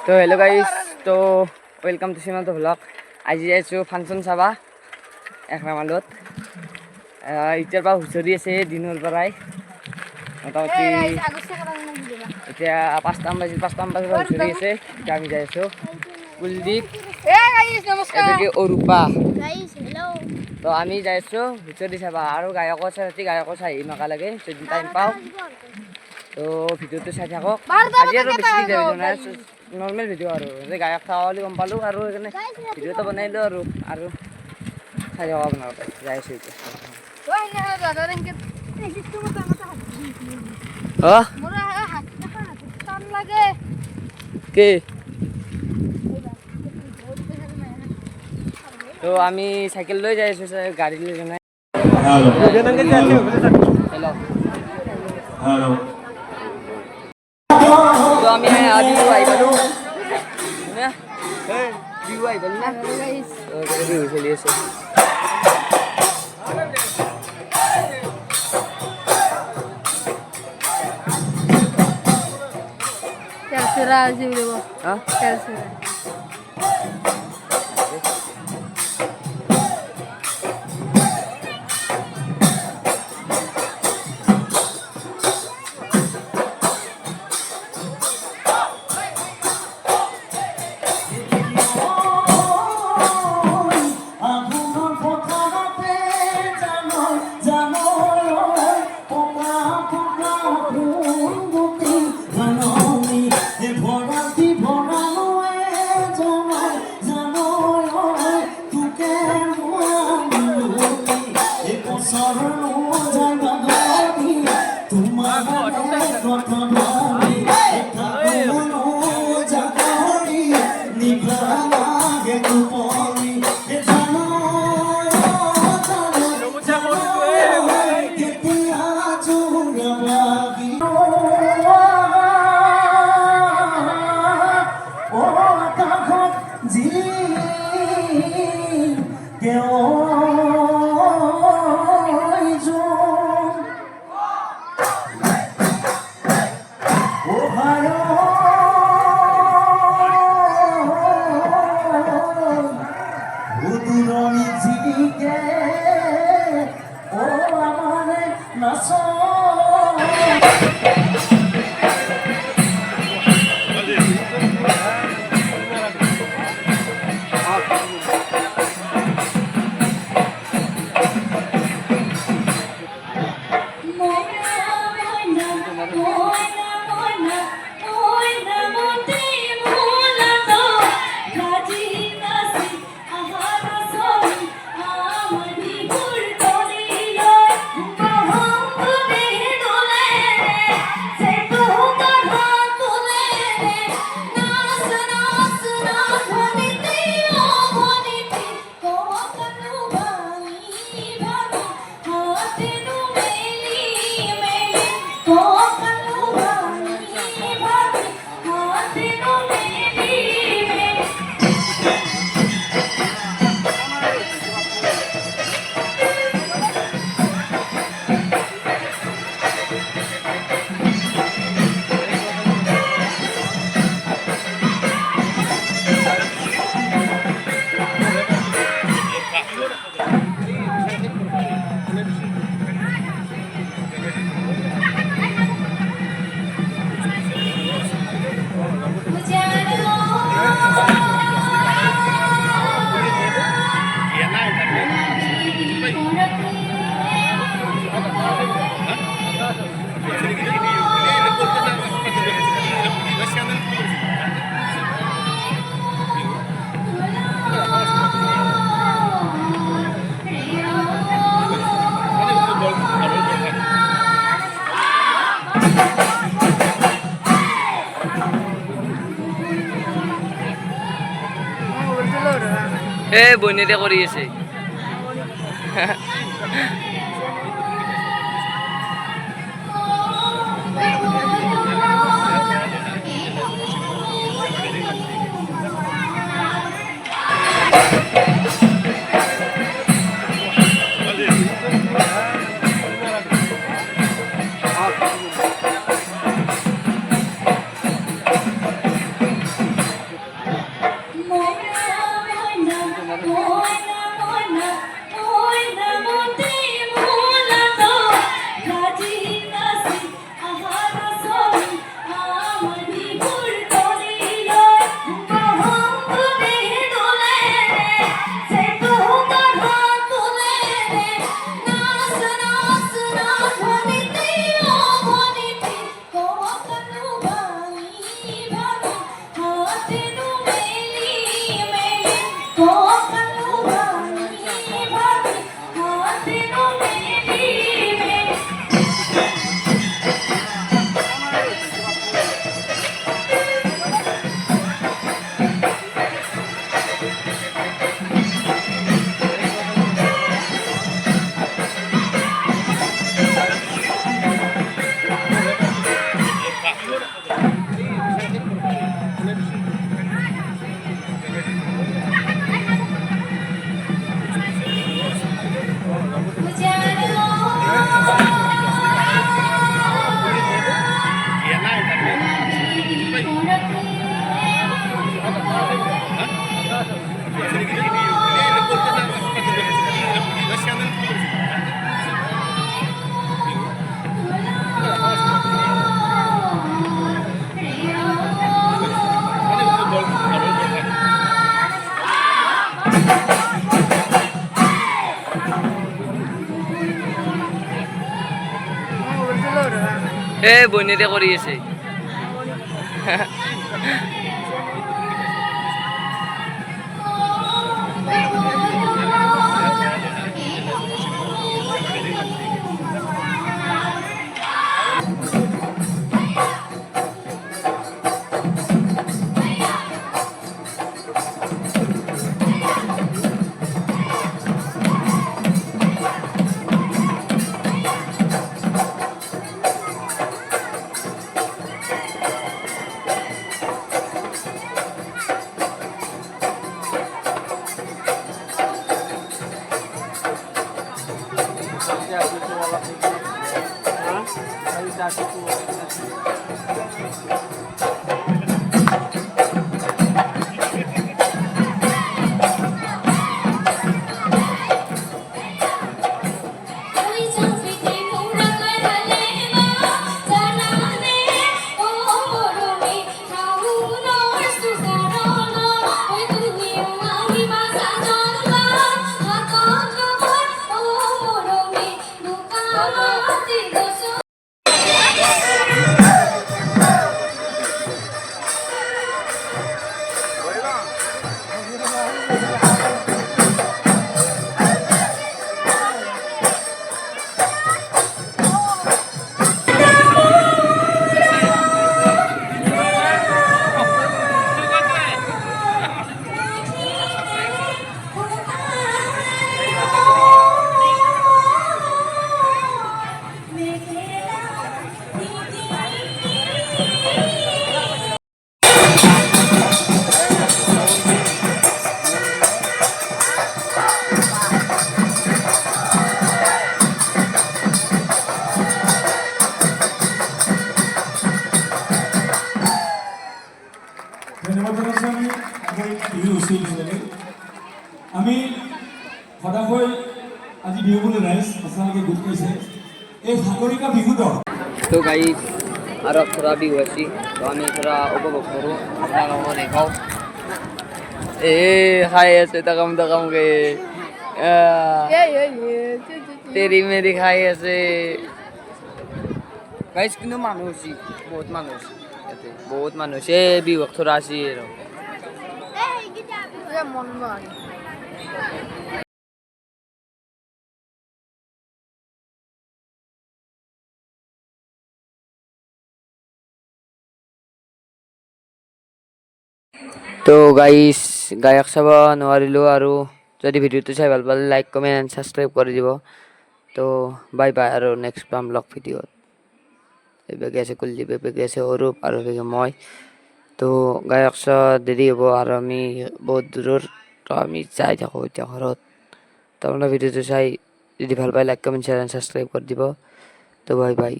তো hello' guys, তো welcome to সীমান্ত ভ্লগ। আজি যাইছোঁ ফাংচন চাবা একৰামালত। এতিয়াৰ পৰা হুঁচৰি আছে দিনৰ পৰাই, মোটামুটি এতিয়া পাঁচটামান বজাৰ পৰা হুঁচৰি আছে। এতিয়া আমি যাই আছোঁ কুলদ্বীপ, এদিকে অৰূপা। তো আমি যাই আছোঁ হুঁচৰি চাবা, আৰু গায়কৰ চাই আহিম একেলগে যদি টাইম পাওঁ। তো ভিডিঅ'টো চাই থাকক। আজি আৰু বেছি ভিডিঅ' নাই, নৰ্মেল ভিডিঅ' আৰু গায়ক থকা বুলি গম পালোঁ, আৰু সেইকাৰণে ভিডিঅ'টো বনাইলোঁ আৰু চাই থাকক আপোনালোকে। যাই আছোঁ এতিয়া। কি তো আমি চাইকেল লৈ যাই আছোঁ, গাড়ী লৈ যোৱা নাই। তো আমি বিহু আহি পালোঁ, বিহু আহি পালোঁ না, বিহু চলি আছে। বইনেতে কৰি আছে। বইনেতে কৰি আছে ধন্যবাদ জানাইছোঁ আমি আমাৰ বিহু উচুল হিচাপে আমি সদায় আজি বিহু বুলি ৰাইজ সঁচাকৈ গোট খাইছে এই সাগৰিকা বিহুটো তো গাইজ আর थोड़ा भी हुआ तो हमें थोड़ा उपभोग करूँ अपना लोगों ने खाओ खाए ऐसे तकम के तेरी मेरी खाई ऐसे गाइज কিন্তু মানুষ বহুত মানুষ বিহু थोड़ा আসি তো গাইজ গায়ক চাব নোৱাৰিলোঁ আৰু যদি ভিডিঅ'টো চাই ভাল পালে লাইক কমেণ্ট এণ্ড ছাবস্ক্ৰাইব কৰি দিব তো বাই বাই আৰু নেক্সট পাম ব্লগ ভিডিঅ'ত এইভাগে আছে কুলদীপ এইভাগে আছে অৰূপ আৰু এইভাগে মই তো গায়ক চাব দেৰি হ'ব আৰু আমি বহুত দূৰৰ তো আমি যাই থাকোঁ এতিয়া ঘৰত তো আপোনাৰ ভিডিঅ'টো চাই যদি ভাল পায় like comment share and subscribe কৰি দিব তো বাই বাই